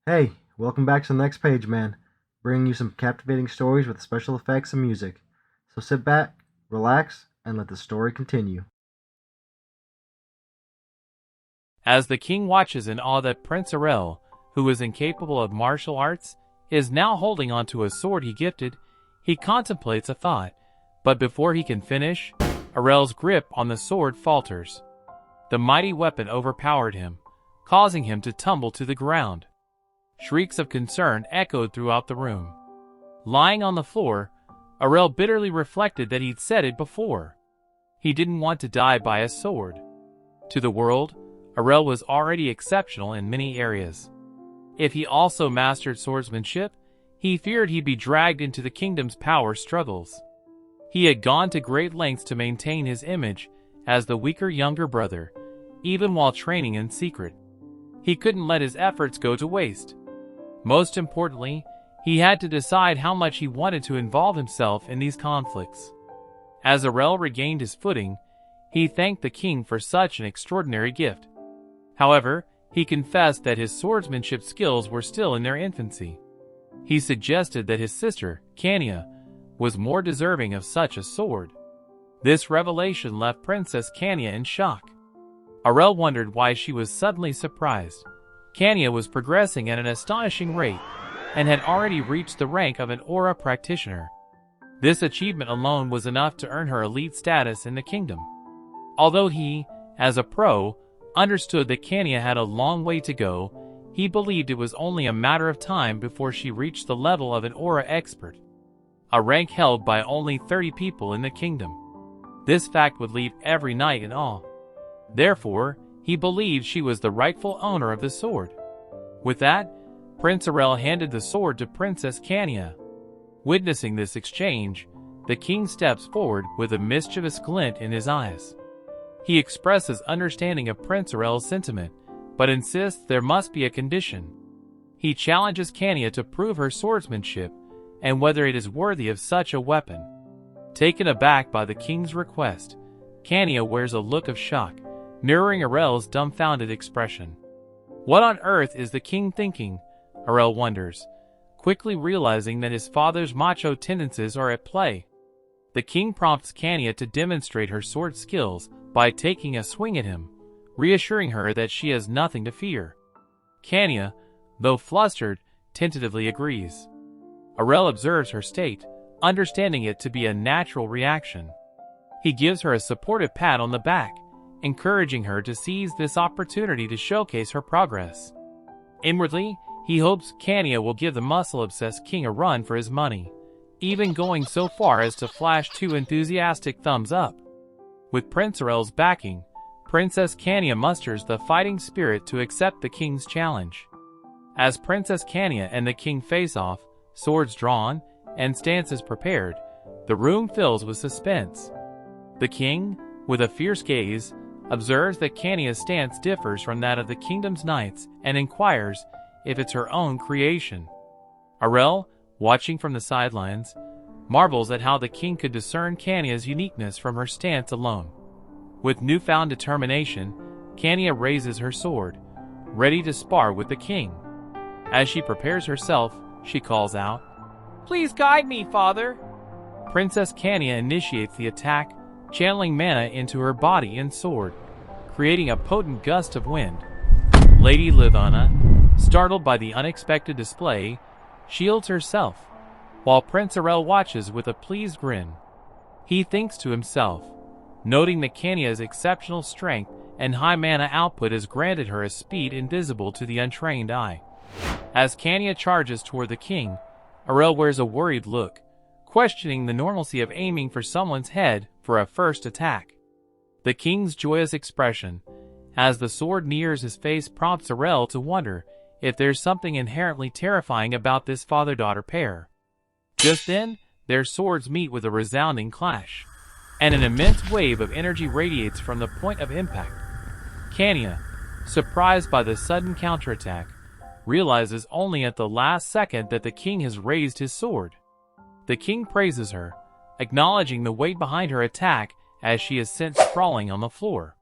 Hey, welcome back to the next page, man. Bringing you some captivating stories with special effects and music. So sit back, relax, and let the story continue. As the king watches in awe that Prince Arel, who is incapable of martial arts, is now holding onto a sword he gifted, he contemplates a thought. But before he can finish, Arel's grip on the sword falters. The mighty weapon overpowered him, causing him to tumble to the ground. Shrieks of concern echoed throughout the room. Lying on the floor, Arel bitterly reflected that he'd said it before. He didn't want to die by a sword. To the world, Arel was already exceptional in many areas. If he also mastered swordsmanship, he feared he'd be dragged into the kingdom's power struggles. He had gone to great lengths to maintain his image as the weaker younger brother, even while training in secret. He couldn't let his efforts go to waste. Most importantly, he had to decide how much he wanted to involve himself in these conflicts. As Arel regained his footing, he thanked the king for such an extraordinary gift. However, he confessed that his swordsmanship skills were still in their infancy. He suggested that his sister, Kania, was more deserving of such a sword. This revelation left Princess Kania in shock. Arel wondered why she was suddenly surprised. Kania was progressing at an astonishing rate and had already reached the rank of an aura practitioner. This achievement alone was enough to earn her elite status in the kingdom. Although he, as a pro, understood that Kania had a long way to go, he believed it was only a matter of time before she reached the level of an aura expert, a rank held by only 30 people in the kingdom. This fact would leave every knight in awe. Therefore, he believed she was the rightful owner of the sword. With that, Prince Arel handed the sword to Princess Kania. Witnessing this exchange, the king steps forward with a mischievous glint in his eyes. He expresses understanding of Prince Arel's sentiment, but insists there must be a condition. He challenges Kania to prove her swordsmanship and whether it is worthy of such a weapon. Taken aback by the king's request, Kania wears a look of shock, mirroring Arel's dumbfounded expression. What on earth is the king thinking? Arel wonders, quickly realizing that his father's macho tendencies are at play. The king prompts Kania to demonstrate her sword skills by taking a swing at him, reassuring her that she has nothing to fear. Kania, though flustered, tentatively agrees. Arel observes her state, understanding it to be a natural reaction. He gives her a supportive pat on the back, encouraging her to seize this opportunity to showcase her progress. Inwardly, he hopes Kania will give the muscle-obsessed king a run for his money, even going so far as to flash 2 enthusiastic thumbs up. With Prince Arel's backing, Princess Kania musters the fighting spirit to accept the king's challenge. As Princess Kania and the king face off, swords drawn, and stances prepared, the room fills with suspense. The king, with a fierce gaze, observes that Kania's stance differs from that of the kingdom's knights and inquires if it's her own creation. Arel, watching from the sidelines, marvels at how the king could discern Kania's uniqueness from her stance alone. With newfound determination, Kania raises her sword, ready to spar with the king. As she prepares herself, she calls out, "Please guide me, father!" Princess Kania initiates the attack, channeling mana into her body and sword, creating a potent gust of wind. Lady Livana, startled by the unexpected display, shields herself, while Prince Arel watches with a pleased grin. He thinks to himself, noting that Kania's exceptional strength and high mana output has granted her a speed invisible to the untrained eye. As Kania charges toward the king, Arel wears a worried look, questioning the normalcy of aiming for someone's head for a first attack. The king's joyous expression, as the sword nears his face, prompts Arel to wonder if there's something inherently terrifying about this father-daughter pair. Just then, their swords meet with a resounding clash, and an immense wave of energy radiates from the point of impact. Kania, surprised by the sudden counterattack, realizes only at the last second that the king has raised his sword. The king praises her, acknowledging the weight behind her attack as she is sent sprawling on the floor.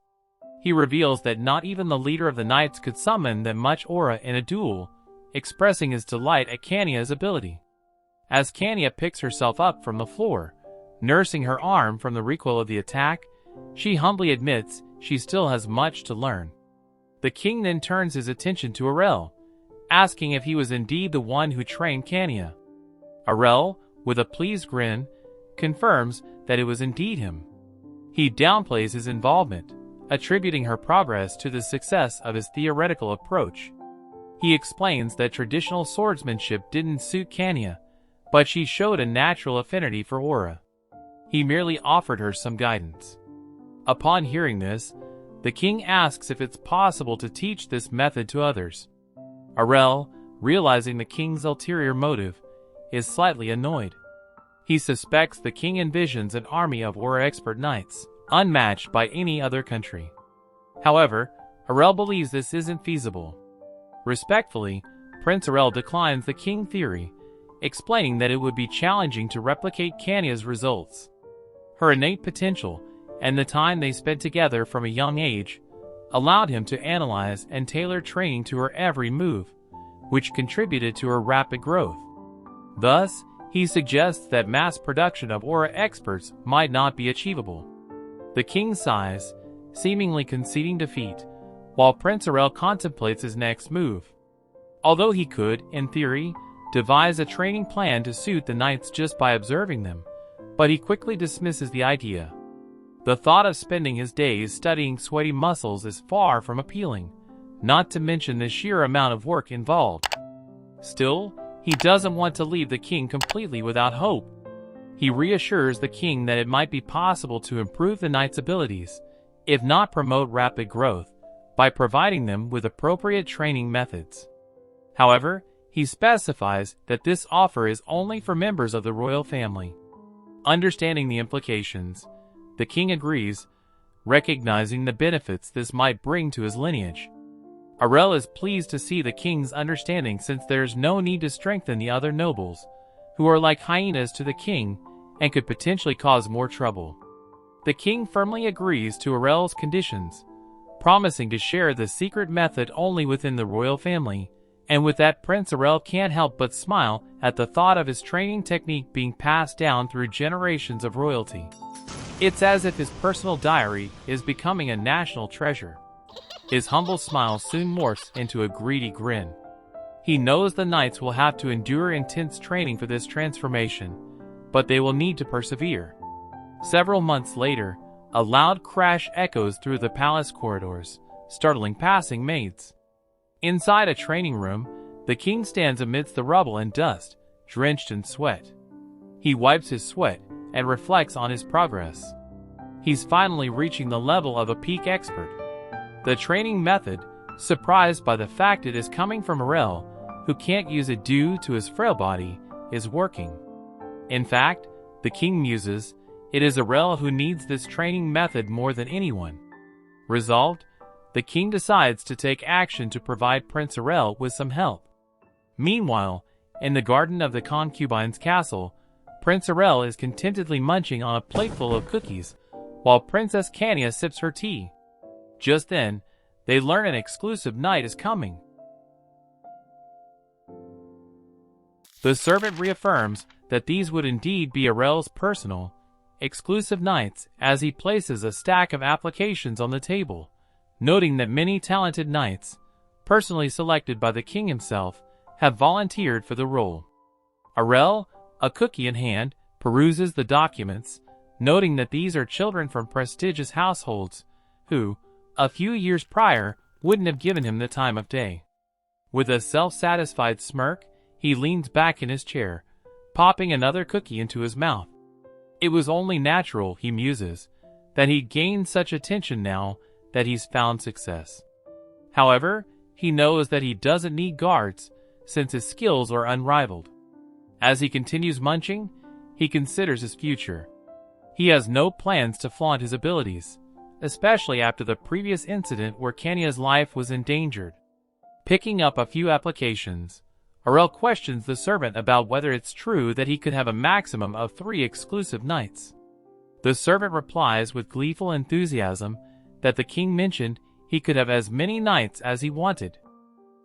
He reveals that not even the leader of the knights could summon that much aura in a duel, expressing his delight at Kania's ability. As Kania picks herself up from the floor, nursing her arm from the recoil of the attack, she humbly admits she still has much to learn. The king then turns his attention to Arel, asking if he was indeed the one who trained Kania. Arel, with a pleased grin, confirms that it was indeed him. He downplays his involvement, attributing her progress to the success of his theoretical approach. He explains that traditional swordsmanship didn't suit Kania, but she showed a natural affinity for aura. He merely offered her some guidance. Upon hearing this, the king asks if it's possible to teach this method to others. Arel, realizing the king's ulterior motive, is slightly annoyed. He suspects the king envisions an army of aura expert knights, unmatched by any other country. However, Arel believes this isn't feasible. Respectfully, Prince Arel declines the king theory, explaining that it would be challenging to replicate Kania's results. Her innate potential and the time they spent together from a young age allowed him to analyze and tailor training to her every move, which contributed to her rapid growth. Thus, he suggests that mass production of aura experts might not be achievable. The king sighs, seemingly conceding defeat, while Prince Arel contemplates his next move. Although he could, in theory, devise a training plan to suit the knights just by observing them, but he quickly dismisses the idea. The thought of spending his days studying sweaty muscles is far from appealing, not to mention the sheer amount of work involved. Still, he doesn't want to leave the king completely without hope. He reassures the king that it might be possible to improve the knight's abilities, if not promote rapid growth, by providing them with appropriate training methods. However, he specifies that this offer is only for members of the royal family. Understanding the implications, the king agrees, recognizing the benefits this might bring to his lineage. Arel is pleased to see the king's understanding, since there is no need to strengthen the other nobles, who are like hyenas to the king and could potentially cause more trouble. The king firmly agrees to Arel's conditions, promising to share the secret method only within the royal family, and with that Prince Arel can't help but smile at the thought of his training technique being passed down through generations of royalty. It's as if his personal diary is becoming a national treasure. His humble smile soon morphs into a greedy grin. He knows the knights will have to endure intense training for this transformation, but they will need to persevere. Several months later, a loud crash echoes through the palace corridors, startling passing maids. Inside a training room, the king stands amidst the rubble and dust, drenched in sweat. He wipes his sweat and reflects on his progress. He's finally reaching the level of a peak expert. The training method, surprised by the fact it is coming from Arel, who can't use it due to his frail body, is working. In fact, the king muses, it is Arel who needs this training method more than anyone. Resolved, the king decides to take action to provide Prince Arel with some help. Meanwhile, in the garden of the concubine's castle, Prince Arel is contentedly munching on a plateful of cookies, while Princess Kania sips her tea. Just then, they learn an exclusive knight is coming. The servant reaffirms that these would indeed be Arel's personal, exclusive knights, as he places a stack of applications on the table, noting that many talented knights, personally selected by the king himself, have volunteered for the role. Arel, a cookie in hand, peruses the documents, noting that these are children from prestigious households, who, a few years prior, wouldn't have given him the time of day. With a self-satisfied smirk, he leans back in his chair, popping another cookie into his mouth. It was only natural, he muses, that he'd gained such attention now that he's found success. However, he knows that he doesn't need guards, since his skills are unrivaled. As he continues munching, he considers his future. He has no plans to flaunt his abilities, especially after the previous incident where Kania's life was endangered. Picking up a few applications, Arel questions the servant about whether it's true that he could have a maximum of 3 exclusive knights. The servant replies with gleeful enthusiasm that the king mentioned he could have as many knights as he wanted.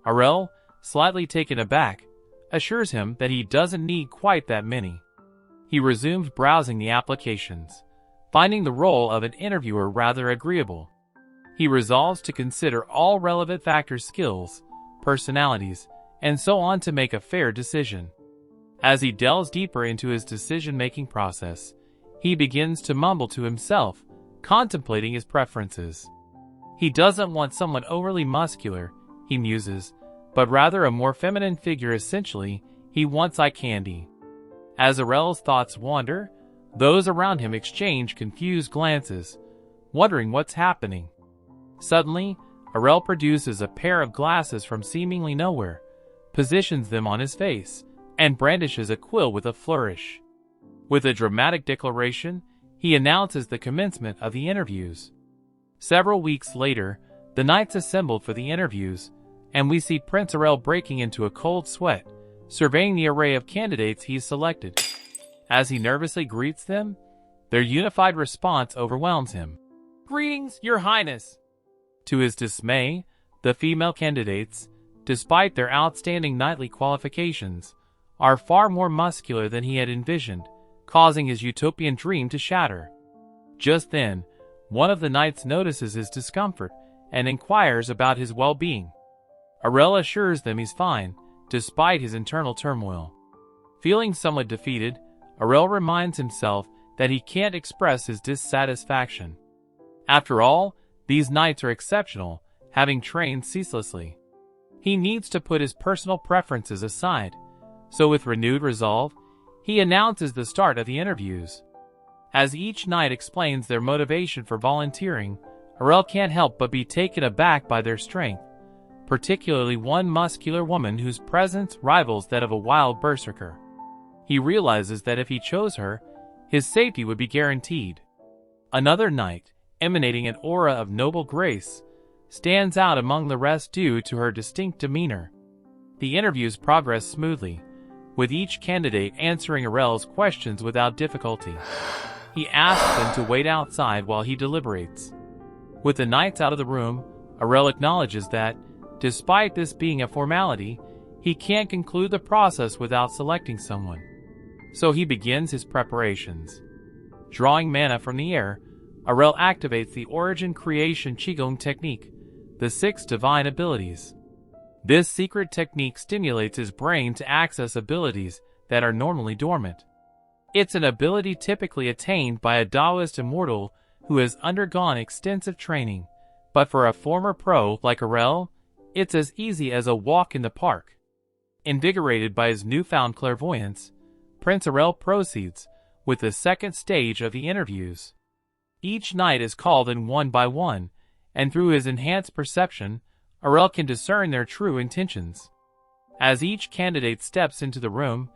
Arel, slightly taken aback, assures him that he doesn't need quite that many. He resumes browsing the applications, finding the role of an interviewer rather agreeable. He resolves to consider all relevant factors, skills, personalities, and so on to make a fair decision. As he delves deeper into his decision-making process, he begins to mumble to himself, contemplating his preferences. He doesn't want someone overly muscular, he muses, but rather a more feminine figure. Essentially, he wants eye candy. As Arel's thoughts wander, those around him exchange confused glances, wondering what's happening. Suddenly, Arel produces a pair of glasses from seemingly nowhere, positions them on his face, and brandishes a quill with a flourish. With a dramatic declaration, he announces the commencement of the interviews. Several weeks later, the knights assembled for the interviews, and we see Prince Arel breaking into a cold sweat, surveying the array of candidates he's selected. As he nervously greets them, their unified response overwhelms him. "Greetings, Your Highness!" To his dismay, the female candidates, despite their outstanding knightly qualifications, are far more muscular than he had envisioned, causing his utopian dream to shatter. Just then, one of the knights notices his discomfort and inquires about his well-being. Arel assures them he's fine, despite his internal turmoil. Feeling somewhat defeated, Arel reminds himself that he can't express his dissatisfaction. After all, these knights are exceptional, having trained ceaselessly. He needs to put his personal preferences aside, so with renewed resolve, he announces the start of the interviews. As each knight explains their motivation for volunteering, Arel can't help but be taken aback by their strength, particularly one muscular woman whose presence rivals that of a wild berserker. He realizes that if he chose her, his safety would be guaranteed. Another knight, emanating an aura of noble grace, stands out among the rest due to her distinct demeanor. The interviews progress smoothly, with each candidate answering Arel's questions without difficulty. He asks them to wait outside while he deliberates. With the knights out of the room, Arel acknowledges that, despite this being a formality, he can't conclude the process without selecting someone. So he begins his preparations. Drawing mana from the air, Arel activates the Origin Creation Qigong technique, the 6 divine abilities. This secret technique stimulates his brain to access abilities that are normally dormant. It's an ability typically attained by a Taoist immortal who has undergone extensive training, but for a former pro like Arel, it's as easy as a walk in the park. Invigorated by his newfound clairvoyance, Prince Arel proceeds with the second stage of the interviews. Each knight is called in one by one, and through his enhanced perception, Arel can discern their true intentions. As each candidate steps into the room,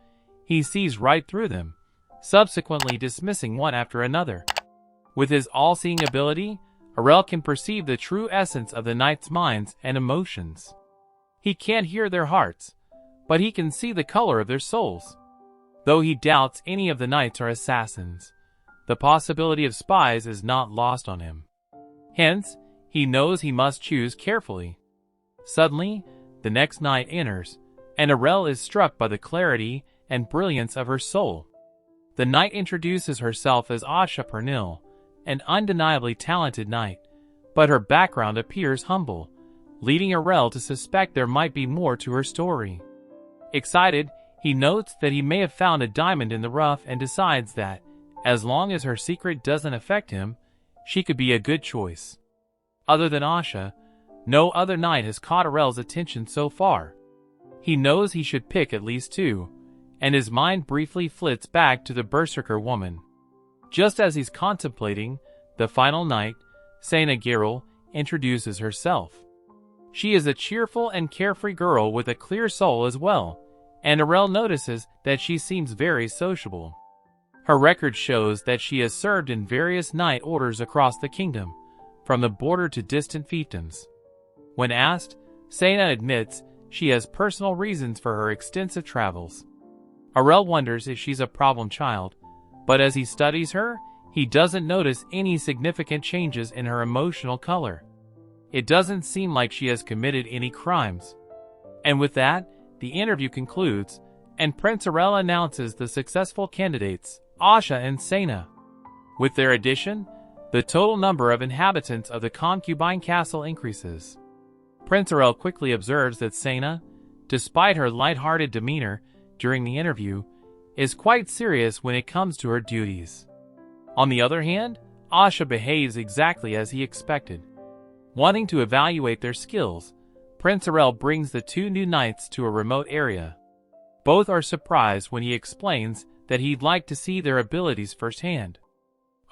he sees right through them, subsequently dismissing one after another. With his all-seeing ability, Arel can perceive the true essence of the knights' minds and emotions. He can't hear their hearts, but he can see the color of their souls. Though he doubts any of the knights are assassins, the possibility of spies is not lost on him. Hence, he knows he must choose carefully. Suddenly, the next knight enters, and Arel is struck by the clarity and brilliance of her soul. The knight introduces herself as Asha Pernil, an undeniably talented knight, but her background appears humble, leading Arel to suspect there might be more to her story. Excited, he notes that he may have found a diamond in the rough and decides that, as long as her secret doesn't affect him, she could be a good choice. Other than Asha, no other knight has caught Arel's attention so far. He knows he should pick at least 2, and his mind briefly flits back to the berserker woman. Just as he's contemplating, the final knight, Sena Girl, introduces herself. She is a cheerful and carefree girl with a clear soul as well, and Arel notices that she seems very sociable. Her record shows that she has served in various knight orders across the kingdom, from the border to distant fiefdoms. When asked, Sena admits she has personal reasons for her extensive travels. Arel wonders if she's a problem child, but as he studies her, he doesn't notice any significant changes in her emotional color. It doesn't seem like she has committed any crimes. And with that, the interview concludes, and Prince Arel announces the successful candidates, Asha and Sena. With their addition, the total number of inhabitants of the concubine castle increases. Prince Arel quickly observes that Sena, despite her light-hearted demeanor during the interview, is quite serious when it comes to her duties. On the other hand, Asha behaves exactly as he expected. Wanting to evaluate their skills, Prince Arel brings the two new knights to a remote area. Both are surprised when he explains that he'd like to see their abilities firsthand.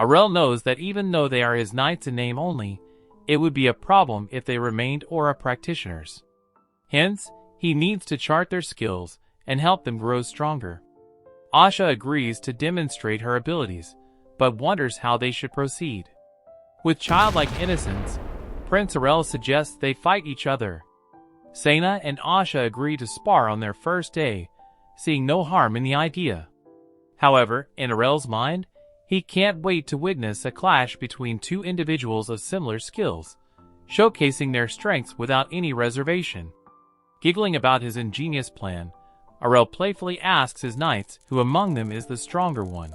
Arel knows that even though they are his knights in name only, it would be a problem if they remained aura practitioners. Hence, he needs to chart their skills and help them grow stronger. Asha agrees to demonstrate her abilities, but wonders how they should proceed. With childlike innocence, Prince Arel suggests they fight each other. Sena and Asha agree to spar on their first day, seeing no harm in the idea. However, in Arel's mind, he can't wait to witness a clash between two individuals of similar skills, showcasing their strengths without any reservation. Giggling about his ingenious plan, Arel playfully asks his knights who among them is the stronger one.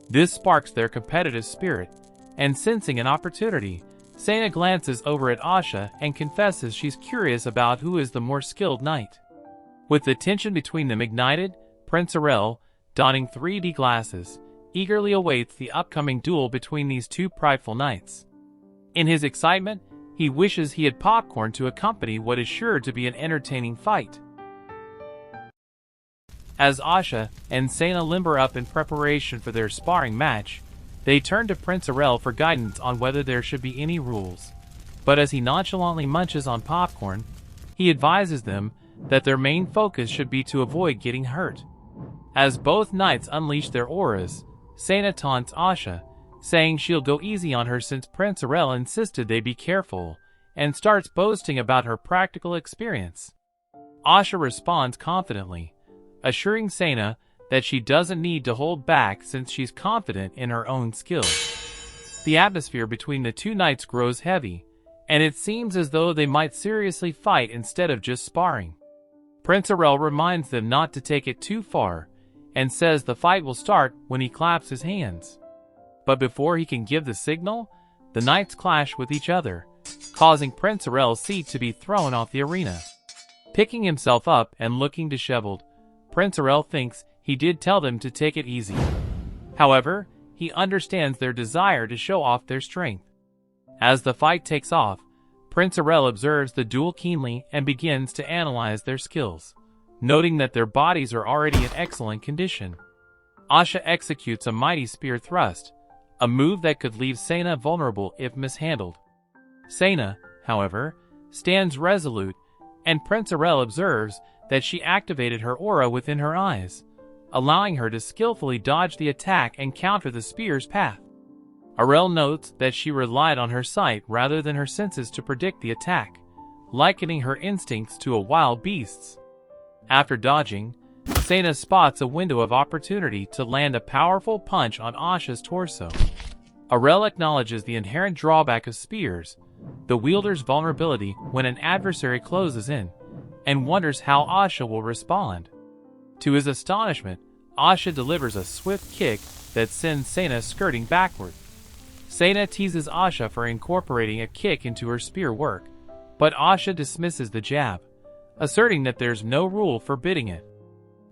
This sparks their competitive spirit, and sensing an opportunity, Sena glances over at Asha and confesses she's curious about who is the more skilled knight. With the tension between them ignited, Prince Arel, donning 3D glasses, eagerly awaits the upcoming duel between these two prideful knights. In his excitement, he wishes he had popcorn to accompany what is sure to be an entertaining fight. As Asha and Sena limber up in preparation for their sparring match, they turn to Prince Arel for guidance on whether there should be any rules. But as he nonchalantly munches on popcorn, he advises them that their main focus should be to avoid getting hurt. As both knights unleash their auras, Sena taunts Asha, saying she'll go easy on her since Prince Arel insisted they be careful, and starts boasting about her practical experience. Asha responds confidently, assuring Sena that she doesn't need to hold back since she's confident in her own skills. The atmosphere between the two knights grows heavy, and it seems as though they might seriously fight instead of just sparring. Prince Arel reminds them not to take it too far, and says the fight will start when he claps his hands. But before he can give the signal, the knights clash with each other, causing Prince Arel's seat to be thrown off the arena. Picking himself up and looking disheveled, Prince Arel thinks he did tell them to take it easy. However, he understands their desire to show off their strength. As the fight takes off, Prince Arel observes the duel keenly and begins to analyze their skills, noting that their bodies are already in excellent condition. Asha executes a mighty spear thrust, a move that could leave Sena vulnerable if mishandled. Sena, however, stands resolute, and Prince Arel observes that she activated her aura within her eyes, allowing her to skillfully dodge the attack and counter the spear's path. Arel notes that she relied on her sight rather than her senses to predict the attack, likening her instincts to a wild beast's. After dodging, Sena spots a window of opportunity to land a powerful punch on Asha's torso. Arel acknowledges the inherent drawback of spears, the wielder's vulnerability when an adversary closes in, and wonders how Asha will respond. To his astonishment, Asha delivers a swift kick that sends Sena skirting backward. Sena teases Asha for incorporating a kick into her spear work, but Asha dismisses the jab, asserting that there's no rule forbidding it.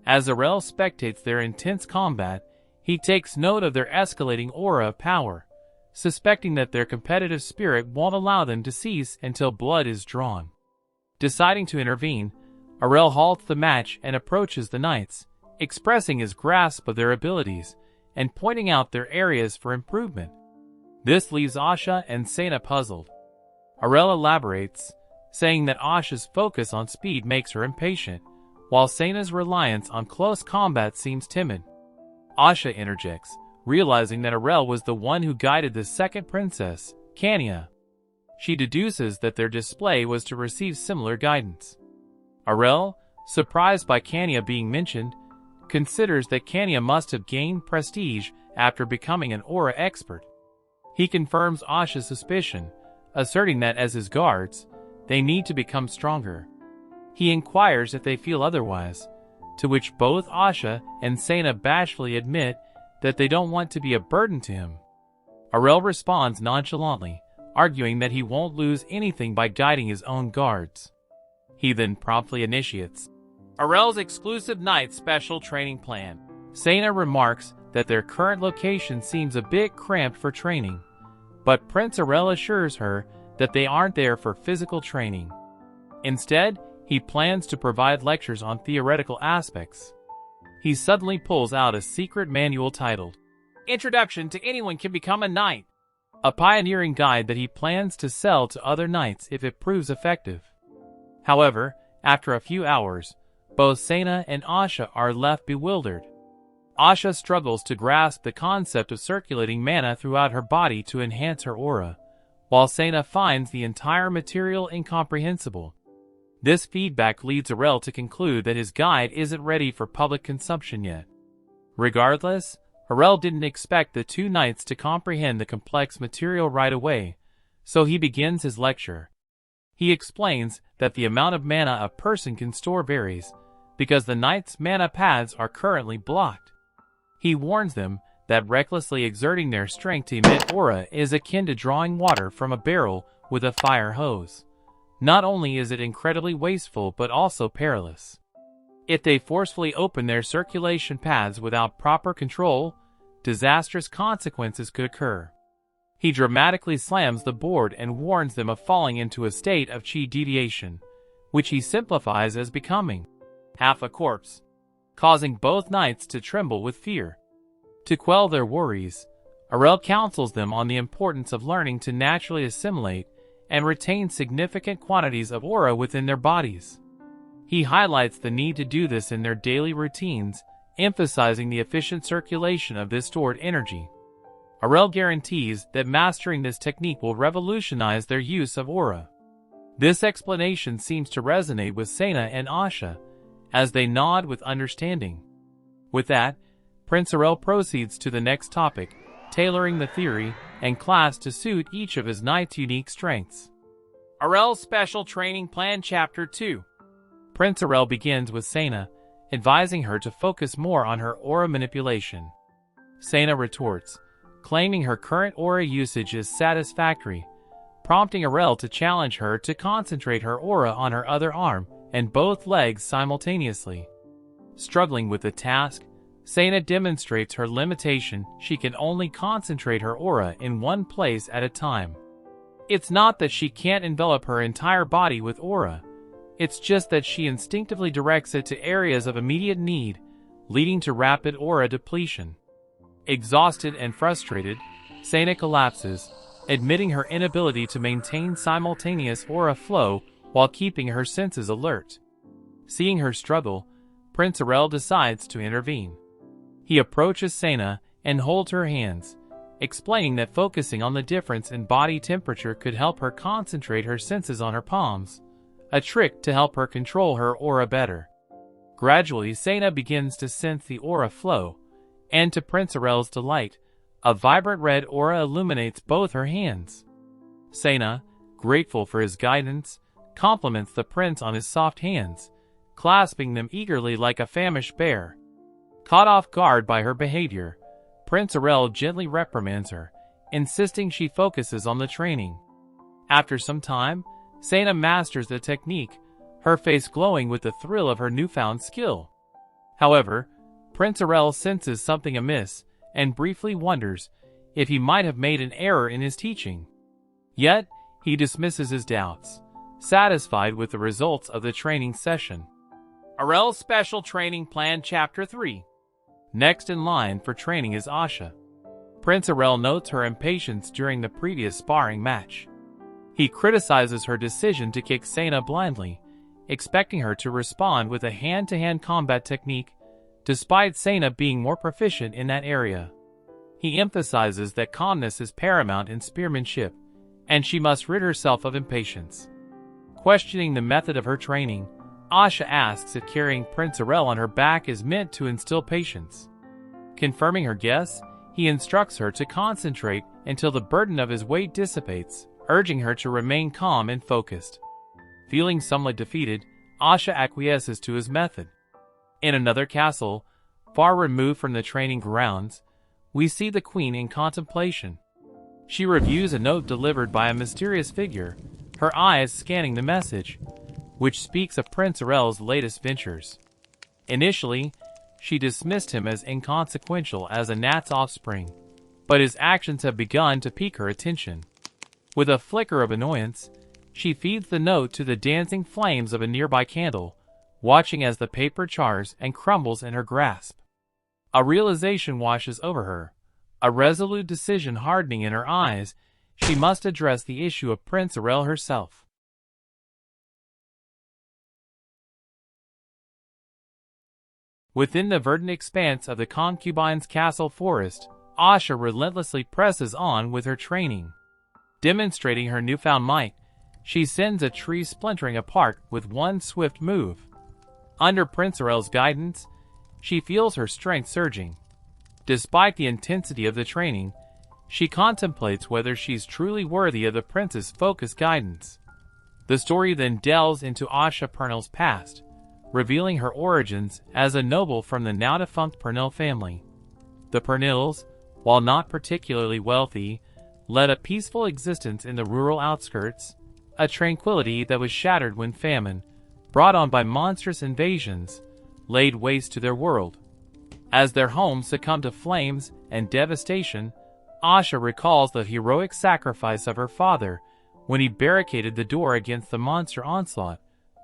As Arel spectates their intense combat, he takes note of their escalating aura of power, suspecting that their competitive spirit won't allow them to cease until blood is drawn. Deciding to intervene, Arel halts the match and approaches the knights, expressing his grasp of their abilities and pointing out their areas for improvement. This leaves Asha and Sena puzzled. Arel elaborates, saying that Asha's focus on speed makes her impatient, while Sena's reliance on close combat seems timid. Asha interjects, realizing that Arel was the one who guided the second princess, Kanya. She deduces that their display was to receive similar guidance. Arel, surprised by Kanya being mentioned, considers that Kanya must have gained prestige after becoming an aura expert. He confirms Asha's suspicion, asserting that as his guards, they need to become stronger. He inquires if they feel otherwise, to which both Asha and Sena bashfully admit that they don't want to be a burden to him. Arel responds nonchalantly, arguing that he won't lose anything by guiding his own guards. He then promptly initiates Arel's exclusive night special training plan. Sena remarks that their current location seems a bit cramped for training, but Prince Arel assures her that they aren't there for physical training. Instead, he plans to provide lectures on theoretical aspects. He suddenly pulls out a secret manual titled, Introduction to Anyone Can Become a Knight, a pioneering guide that he plans to sell to other knights if it proves effective. However, after a few hours, both Sena and Asha are left bewildered. Asha struggles to grasp the concept of circulating mana throughout her body to enhance her aura, while Sena finds the entire material incomprehensible. This feedback leads Arel to conclude that his guide isn't ready for public consumption yet. Regardless, Arel didn't expect the two knights to comprehend the complex material right away, so he begins his lecture. He explains that the amount of mana a person can store varies, because the knight's mana paths are currently blocked. He warns them that recklessly exerting their strength to emit aura is akin to drawing water from a barrel with a fire hose. Not only is it incredibly wasteful but also perilous. If they forcefully open their circulation paths without proper control, disastrous consequences could occur. He dramatically slams the board and warns them of falling into a state of chi deviation, which he simplifies as becoming half a corpse, causing both knights to tremble with fear. To quell their worries, Arel counsels them on the importance of learning to naturally assimilate and retain significant quantities of aura within their bodies. He highlights the need to do this in their daily routines, emphasizing the efficient circulation of this stored energy. Arel guarantees that mastering this technique will revolutionize their use of aura. This explanation seems to resonate with Sena and Asha, as they nod with understanding. With that, Prince Arel proceeds to the next topic, tailoring the theory and class to suit each of his knight's unique strengths. Arel's Special Training Plan Chapter 2. Prince Arel begins with Sena, advising her to focus more on her aura manipulation. Sena retorts, claiming her current aura usage is satisfactory, prompting Arel to challenge her to concentrate her aura on her other arm and both legs simultaneously. Struggling with the task, Sena demonstrates her limitation. She can only concentrate her aura in one place at a time. It's not that she can't envelop her entire body with aura, it's just that she instinctively directs it to areas of immediate need, leading to rapid aura depletion. Exhausted and frustrated, Sena collapses, admitting her inability to maintain simultaneous aura flow while keeping her senses alert. Seeing her struggle, Prince Arel decides to intervene. He approaches Sena and holds her hands, explaining that focusing on the difference in body temperature could help her concentrate her senses on her palms, a trick to help her control her aura better. Gradually, Sena begins to sense the aura flow, and to Prince Arel's delight, a vibrant red aura illuminates both her hands. Sena, grateful for his guidance, compliments the prince on his soft hands, clasping them eagerly like a famished bear. Caught off guard by her behavior, Prince Arel gently reprimands her, insisting she focuses on the training. After some time, Sena masters the technique, her face glowing with the thrill of her newfound skill. However, Prince Arel senses something amiss and briefly wonders if he might have made an error in his teaching. Yet, he dismisses his doubts, satisfied with the results of the training session. Arel's Special Training Plan Chapter 3. Next in line for training is Asha. Prince Arel notes her impatience during the previous sparring match. He criticizes her decision to kick Sena blindly, expecting her to respond with a hand-to-hand combat technique, despite Sena being more proficient in that area. He emphasizes that calmness is paramount in spearmanship, and she must rid herself of impatience. Questioning the method of her training, Asha asks if carrying Prince Arel on her back is meant to instill patience. Confirming her guess, he instructs her to concentrate until the burden of his weight dissipates, urging her to remain calm and focused. Feeling somewhat defeated, Asha acquiesces to his method. In another castle, far removed from the training grounds, we see the queen in contemplation. She reviews a note delivered by a mysterious figure, her eyes scanning the message, which speaks of Prince Arel's latest ventures. Initially, she dismissed him as inconsequential as a gnat's offspring, but his actions have begun to pique her attention. With a flicker of annoyance, she feeds the note to the dancing flames of a nearby candle, watching as the paper chars and crumbles in her grasp. A realization washes over her, a resolute decision hardening in her eyes. She must address the issue of Prince Arel herself. Within the verdant expanse of the concubine's castle forest, Asha relentlessly presses on with her training. Demonstrating her newfound might, she sends a tree splintering apart with one swift move. Under Prince Arel's guidance, she feels her strength surging. Despite the intensity of the training, she contemplates whether she's truly worthy of the prince's focused guidance. The story then delves into Asha Purnell's past, revealing her origins as a noble from the now-defunct Purnell family. The Purnells, while not particularly wealthy, led a peaceful existence in the rural outskirts, a tranquility that was shattered when famine, brought on by monstrous invasions, laid waste to their world. As their home succumbed to flames and devastation, Asha recalls the heroic sacrifice of her father when he barricaded the door against the monster onslaught,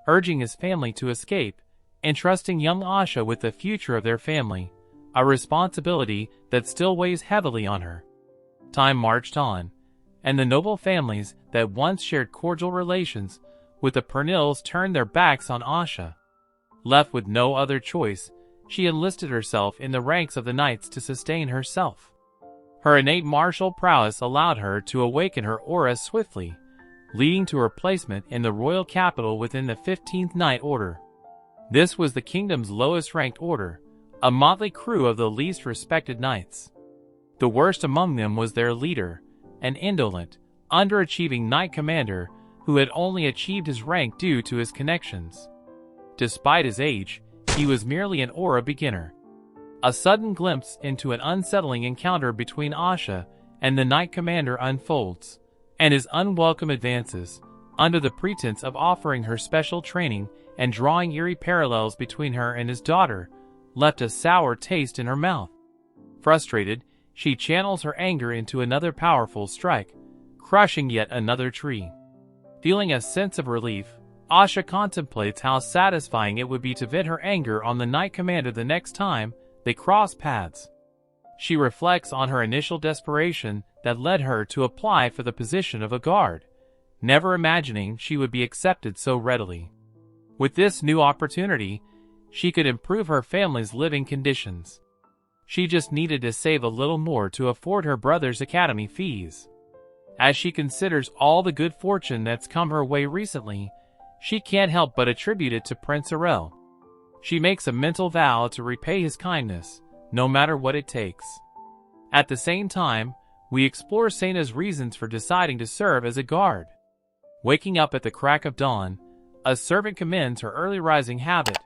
urging his family to escape, entrusting young Asha with the future of their family, a responsibility that still weighs heavily on her. Time marched on, and the noble families that once shared cordial relations with the Purnells turned their backs on Asha. Left with no other choice, she enlisted herself in the ranks of the knights to sustain herself. Her innate martial prowess allowed her to awaken her aura swiftly, leading to her placement in the royal capital within the 15th Knight Order. This was the kingdom's lowest-ranked order, a motley crew of the least respected knights. The worst among them was their leader, an indolent, underachieving knight commander who had only achieved his rank due to his connections. Despite his age, he was merely an aura beginner. A sudden glimpse into an unsettling encounter between Asha and the knight commander unfolds, and his unwelcome advances, under the pretense of offering her special training and drawing eerie parallels between her and his daughter, left a sour taste in her mouth. Frustrated, she channels her anger into another powerful strike, crushing yet another tree. Feeling a sense of relief, Asha contemplates how satisfying it would be to vent her anger on the knight commander the next time they cross paths. She reflects on her initial desperation that led her to apply for the position of a guard, never imagining she would be accepted so readily. With this new opportunity, she could improve her family's living conditions. She just needed to save a little more to afford her brother's academy fees. As she considers all the good fortune that's come her way recently, she can't help but attribute it to Prince Arel. She makes a mental vow to repay his kindness, no matter what it takes. At the same time, we explore Sena's reasons for deciding to serve as a guard. Waking up at the crack of dawn, a servant commends her early rising habit.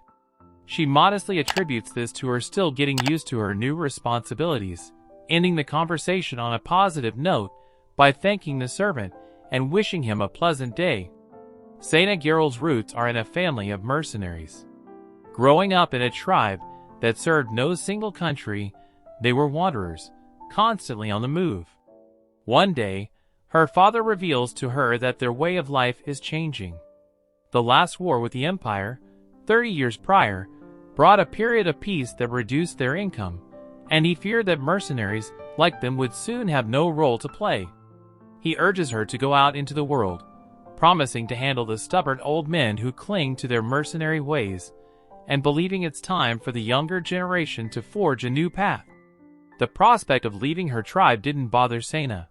She modestly attributes this to her still getting used to her new responsibilities, ending the conversation on a positive note by thanking the servant and wishing him a pleasant day. Sena Gerald's roots are in a family of mercenaries. Growing up in a tribe that served no single country, they were wanderers, constantly on the move. One day, her father reveals to her that their way of life is changing. The last war with the Empire, 30 years prior, brought a period of peace that reduced their income, and he feared that mercenaries like them would soon have no role to play. He urges her to go out into the world, promising to handle the stubborn old men who cling to their mercenary ways, and believing it's time for the younger generation to forge a new path. The prospect of leaving her tribe didn't bother Sena,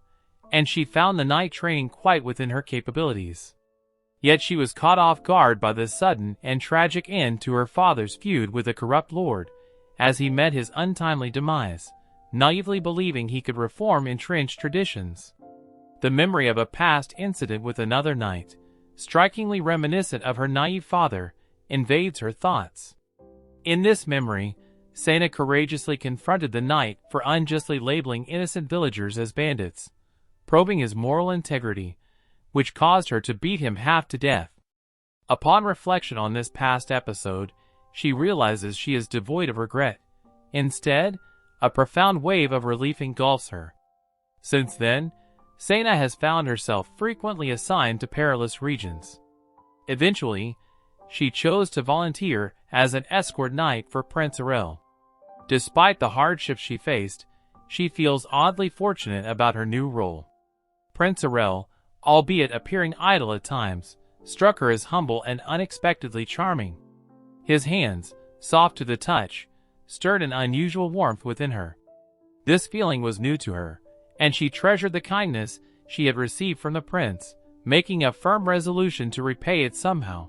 and she found the knight training quite within her capabilities. Yet she was caught off guard by the sudden and tragic end to her father's feud with a corrupt lord, as he met his untimely demise, naively believing he could reform entrenched traditions. The memory of a past incident with another knight, strikingly reminiscent of her naive father, invades her thoughts. In this memory, Sena courageously confronted the knight for unjustly labeling innocent villagers as bandits, probing his moral integrity, which caused her to beat him half to death. Upon reflection on this past episode, she realizes she is devoid of regret. Instead, a profound wave of relief engulfs her. Since then, Sena has found herself frequently assigned to perilous regions. Eventually, she chose to volunteer as an escort knight for Prince Arel. Despite the hardships she faced, she feels oddly fortunate about her new role. Prince Arel, albeit appearing idle at times, struck her as humble and unexpectedly charming. His hands, soft to the touch, stirred an unusual warmth within her. This feeling was new to her, and she treasured the kindness she had received from the prince, making a firm resolution to repay it somehow.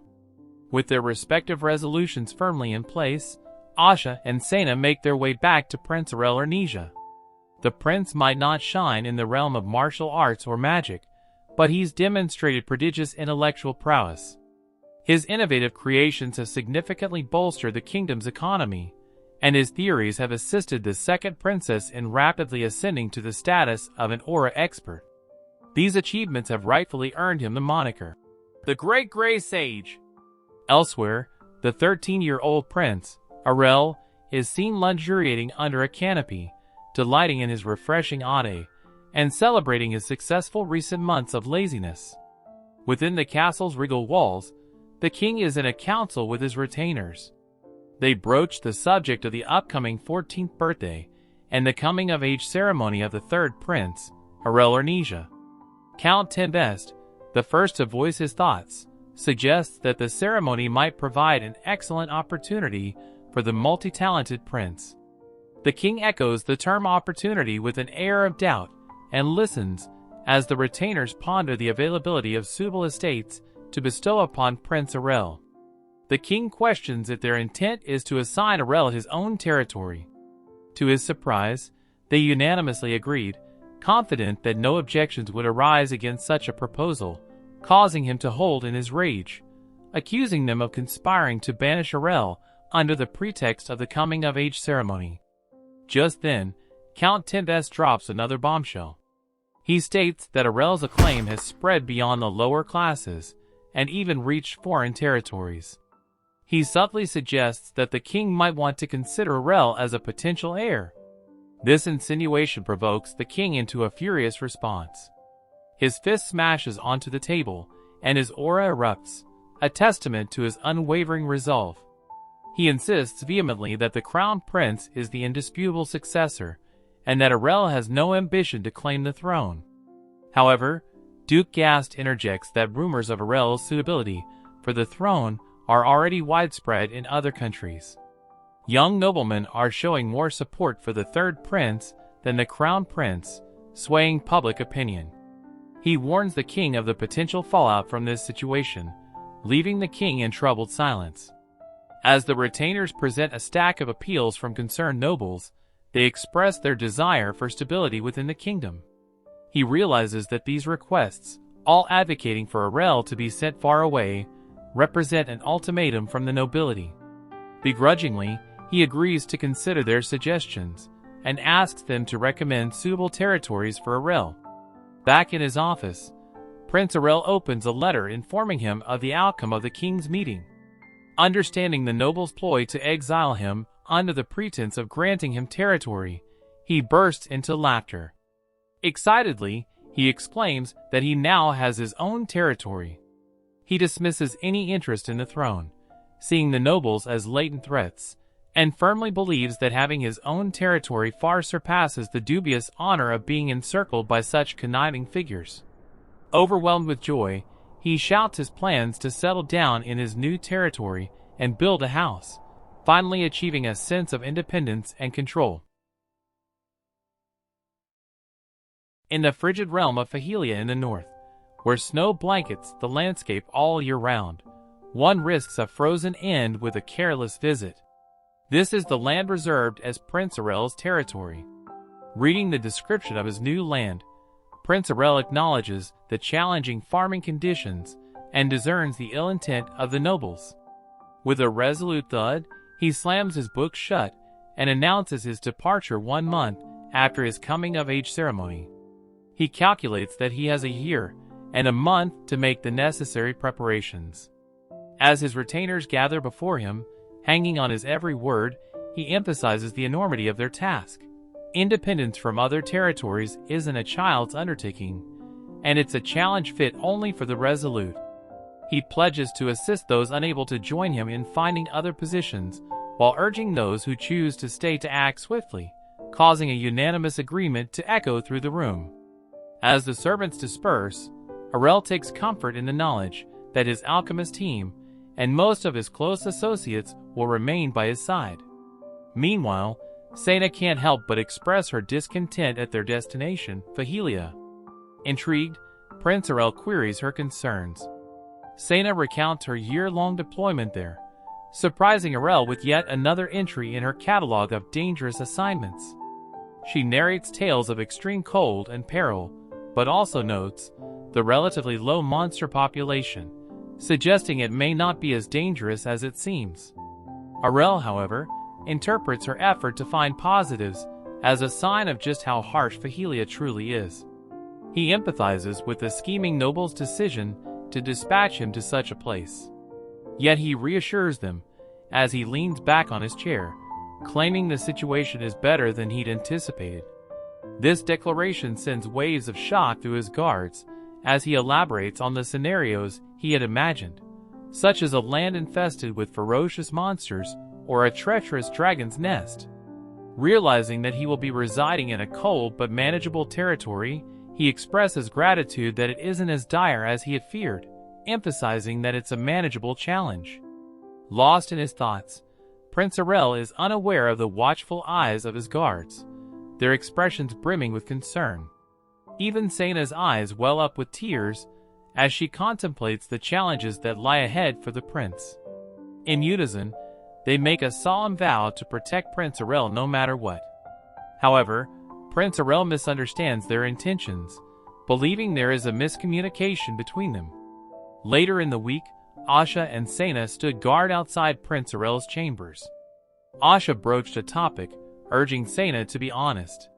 With their respective resolutions firmly in place, Asha and Sena make their way back to Prince Arel or Nija. The prince might not shine in the realm of martial arts or magic, but he's demonstrated prodigious intellectual prowess. His innovative creations have significantly bolstered the kingdom's economy, and his theories have assisted the second princess in rapidly ascending to the status of an aura expert. These achievements have rightfully earned him the moniker, the Great Grey Sage. Elsewhere, the 13-year-old prince, Arel, is seen luxuriating under a canopy, delighting in his refreshing ade, and celebrating his successful recent months of laziness. Within the castle's regal walls, the king is in a council with his retainers. They broach the subject of the upcoming 14th birthday and the coming-of-age ceremony of the third prince, Arel or Nija. Count Tempest, the first to voice his thoughts, suggests that the ceremony might provide an excellent opportunity for the multi-talented prince. The king echoes the term opportunity with an air of doubt and listens as the retainers ponder the availability of suitable estates to bestow upon Prince Arel. The king questions if their intent is to assign Arel his own territory. To his surprise, they unanimously agreed, confident that no objections would arise against such a proposal, causing him to hold in his rage, accusing them of conspiring to banish Arel under the pretext of the coming-of-age ceremony. Just then, Count Tempest drops another bombshell. He states that Arel's acclaim has spread beyond the lower classes and even reached foreign territories. He subtly suggests that the king might want to consider Arel as a potential heir. This insinuation provokes the king into a furious response. His fist smashes onto the table, and his aura erupts, a testament to his unwavering resolve. He insists vehemently that the crown prince is the indisputable successor, and that Arel has no ambition to claim the throne. However, Duke Gast interjects that rumors of Arel's suitability for the throne are already widespread in other countries. Young noblemen are showing more support for the third prince than the crown prince, swaying public opinion. He warns the king of the potential fallout from this situation, leaving the king in troubled silence. As the retainers present a stack of appeals from concerned nobles, they express their desire for stability within the kingdom. He realizes that these requests, all advocating for Arel to be sent far away, represent an ultimatum from the nobility. Begrudgingly, he agrees to consider their suggestions and asks them to recommend suitable territories for Arel. Back in his office, Prince Arel opens a letter informing him of the outcome of the king's meeting. Understanding the noble's ploy to exile him under the pretense of granting him territory, he bursts into laughter. Excitedly, he exclaims that he now has his own territory. He dismisses any interest in the throne, seeing the nobles as latent threats, and firmly believes that having his own territory far surpasses the dubious honor of being encircled by such conniving figures. Overwhelmed with joy, he shouts his plans to settle down in his new territory and build a house, finally achieving a sense of independence and control. In the frigid realm of Fahelia in the north, where snow blankets the landscape all year round, one risks a frozen end with a careless visit. This is the land reserved as Prince Arel's territory. Reading the description of his new land, Prince Arel acknowledges the challenging farming conditions and discerns the ill intent of the nobles. With a resolute thud, he slams his book shut and announces his departure 1 month after his coming-of-age ceremony. He calculates that he has a year and a month to make the necessary preparations. As his retainers gather before him, hanging on his every word, he emphasizes the enormity of their task. Independence from other territories isn't a child's undertaking, and it's a challenge fit only for the resolute. He pledges to assist those unable to join him in finding other positions, while urging those who choose to stay to act swiftly, causing a unanimous agreement to echo through the room. As the servants disperse, Arel takes comfort in the knowledge that his alchemist team and most of his close associates will remain by his side. Meanwhile, Sena can't help but express her discontent at their destination, Fahelia. Intrigued, Prince Arel queries her concerns. Sena recounts her year-long deployment there, surprising Arel with yet another entry in her catalog of dangerous assignments. She narrates tales of extreme cold and peril, but also notes the relatively low monster population, suggesting it may not be as dangerous as it seems. Arel, however, interprets her effort to find positives as a sign of just how harsh Fahelia truly is. He empathizes with the scheming noble's decision to dispatch him to such a place. Yet he reassures them as he leans back on his chair, claiming the situation is better than he'd anticipated. This declaration sends waves of shock through his guards as he elaborates on the scenarios he had imagined, such as a land infested with ferocious monsters or a treacherous dragon's nest. Realizing that he will be residing in a cold but manageable territory, he expresses gratitude that it isn't as dire as he had feared, emphasizing that it's a manageable challenge. Lost in his thoughts, Prince Arel is unaware of the watchful eyes of his guards, their expressions brimming with concern. Even Sena's eyes well up with tears as she contemplates the challenges that lie ahead for the prince. In unison, they make a solemn vow to protect Prince Arel no matter what. However, Prince Arel misunderstands their intentions, believing there is a miscommunication between them. Later in the week, Asha and Sena stood guard outside Prince Arel's chambers. Asha broached a topic, urging Sena to be honest.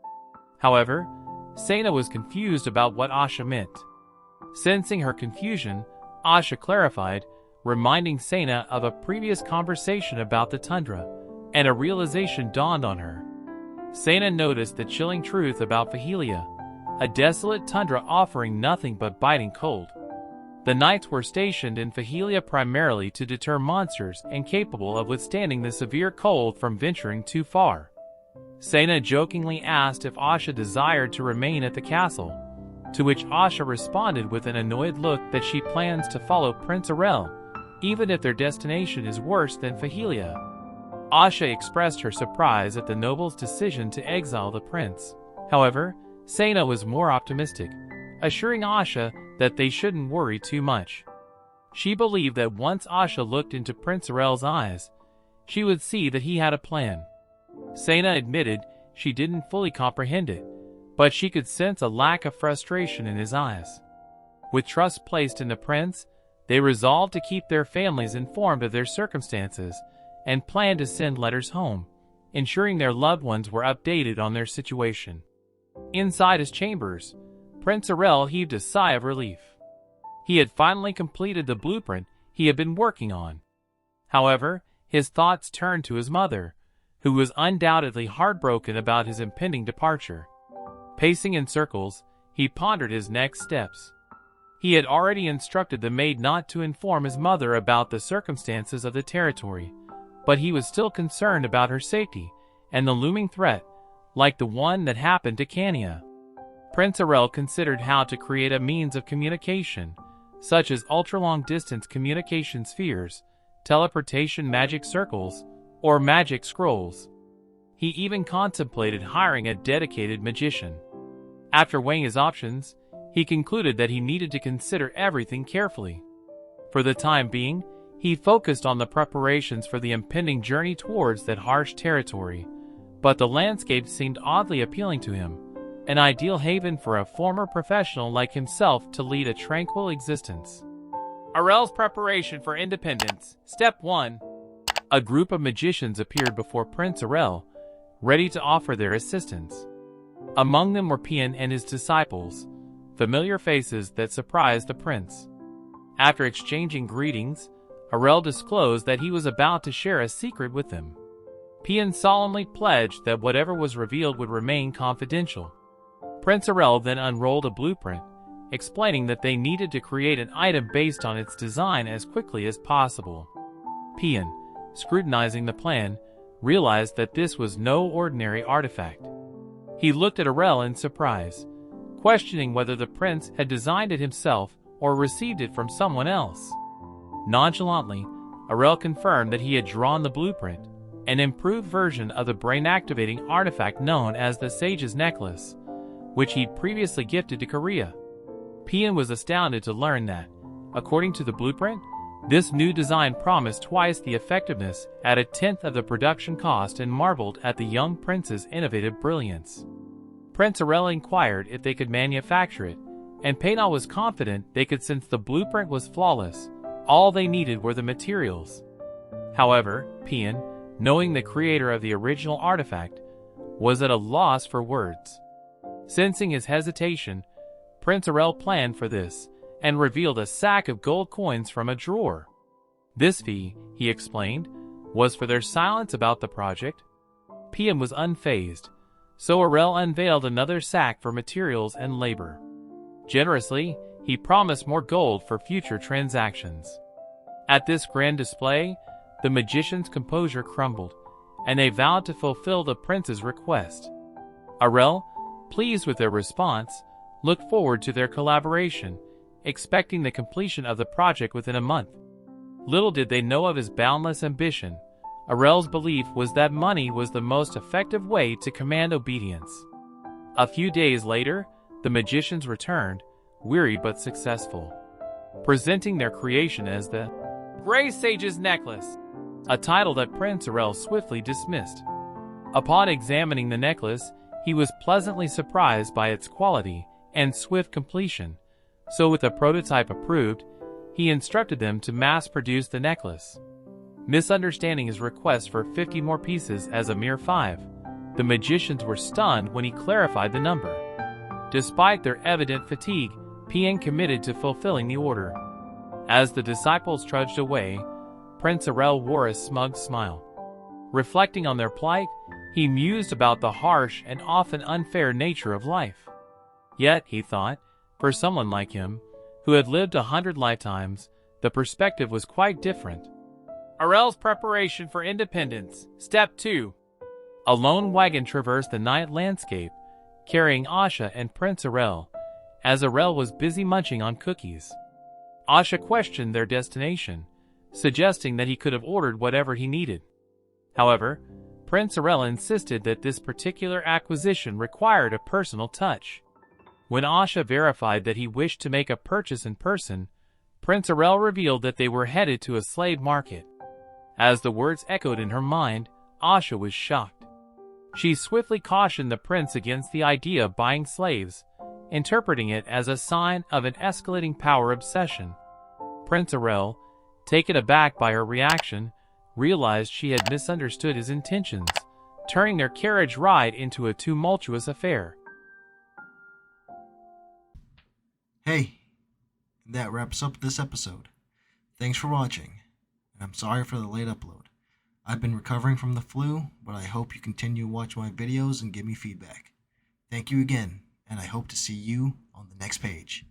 However, Sena was confused about what Asha meant. Sensing her confusion, Asha clarified, reminding Sena of a previous conversation about the tundra, and a realization dawned on her. Sena noticed the chilling truth about Fahelia, a desolate tundra offering nothing but biting cold. The knights were stationed in Fahelia primarily to deter monsters incapable of withstanding the severe cold from venturing too far. Sena jokingly asked if Asha desired to remain at the castle, to which Asha responded with an annoyed look that she plans to follow Prince Arel, even if their destination is worse than Fahelia. Asha expressed her surprise at the noble's decision to exile the prince. However, Sena was more optimistic, assuring Asha that they shouldn't worry too much. She believed that once Asha looked into Prince Arel's eyes, she would see that he had a plan. Sena admitted she didn't fully comprehend it, but she could sense a lack of frustration in his eyes. With trust placed in the prince, they resolved to keep their families informed of their circumstances and planned to send letters home, ensuring their loved ones were updated on their situation. Inside his chambers, Prince Arel heaved a sigh of relief. He had finally completed the blueprint he had been working on. However, his thoughts turned to his mother, who was undoubtedly heartbroken about his impending departure. Pacing in circles, he pondered his next steps. He had already instructed the maid not to inform his mother about the circumstances of the territory, but he was still concerned about her safety and the looming threat, like the one that happened to Kania. Prince Arel considered how to create a means of communication, such as ultra-long-distance communication spheres, teleportation magic circles, or magic scrolls. He even contemplated hiring a dedicated magician. After weighing his options, he concluded that he needed to consider everything carefully. For the time being, he focused on the preparations for the impending journey towards that harsh territory, but the landscape seemed oddly appealing to him, an ideal haven for a former professional like himself to lead a tranquil existence. Arel's preparation for independence. Step 1. a group of magicians appeared before Prince Arel, ready to offer their assistance. Among them were Pian and his disciples, familiar faces that surprised the prince. After exchanging greetings, Arel disclosed that he was about to share a secret with them. Pian solemnly pledged that whatever was revealed would remain confidential. Prince Arel then unrolled a blueprint, explaining that they needed to create an item based on its design as quickly as possible. Pian, scrutinizing the plan, realized that this was no ordinary artifact. He looked at Arel in surprise, questioning whether the prince had designed it himself or received it from someone else. Nonchalantly, Arel confirmed that he had drawn the blueprint, an improved version of the brain-activating artifact known as the Sage's Necklace, which he'd previously gifted to Korea. Pian was astounded to learn that, according to the blueprint, this new design promised twice the effectiveness at a tenth of the production cost and marveled at the young prince's innovative brilliance. Prince Arel inquired if they could manufacture it, and Painal was confident they could since the blueprint was flawless. All they needed were the materials. However, Pian, knowing the creator of the original artifact, was at a loss for words. Sensing his hesitation, Prince Arel planned for this and revealed a sack of gold coins from a drawer. This fee, he explained, was for their silence about the project. Pian was unfazed, so Arel unveiled another sack for materials and labor. Generously, he promised more gold for future transactions. At this grand display, the magician's composure crumbled, and they vowed to fulfill the prince's request. Arel, pleased with their response, looked forward to their collaboration, expecting the completion of the project within a month. Little did they know of his boundless ambition. Arel's belief was that money was the most effective way to command obedience. A few days later, the magicians returned, weary but successful, presenting their creation as the Gray Sage's Necklace, a title that Prince Arel swiftly dismissed. Upon examining the necklace, he was pleasantly surprised by its quality and swift completion, so with the prototype approved, he instructed them to mass-produce the necklace. Misunderstanding his request for 50 more pieces as a mere 5, the magicians were stunned when he clarified the number. Despite their evident fatigue, Pian committed to fulfilling the order. As the disciples trudged away, Prince Arel wore a smug smile. Reflecting on their plight, he mused about the harsh and often unfair nature of life. Yet, he thought, for someone like him, who had lived 100 lifetimes, the perspective was quite different. Arel's preparation for independence. Step 2. A lone wagon traversed the night landscape, carrying Asha and Prince Arel, as Arel was busy munching on cookies. Asha questioned their destination, suggesting that he could have ordered whatever he needed. However, Prince Arel insisted that this particular acquisition required a personal touch. When Asha verified that he wished to make a purchase in person, Prince Arel revealed that they were headed to a slave market. As the words echoed in her mind, Asha was shocked. She swiftly cautioned the prince against the idea of buying slaves, interpreting it as a sign of an escalating power obsession. Prince Arel, taken aback by her reaction, realized she had misunderstood his intentions, turning their carriage ride into a tumultuous affair. Hey, that wraps up this episode. Thanks for watching, and I'm sorry for the late upload. I've been recovering from the flu, but I hope you continue to watch my videos and give me feedback. Thank you again, and I hope to see you on the next page.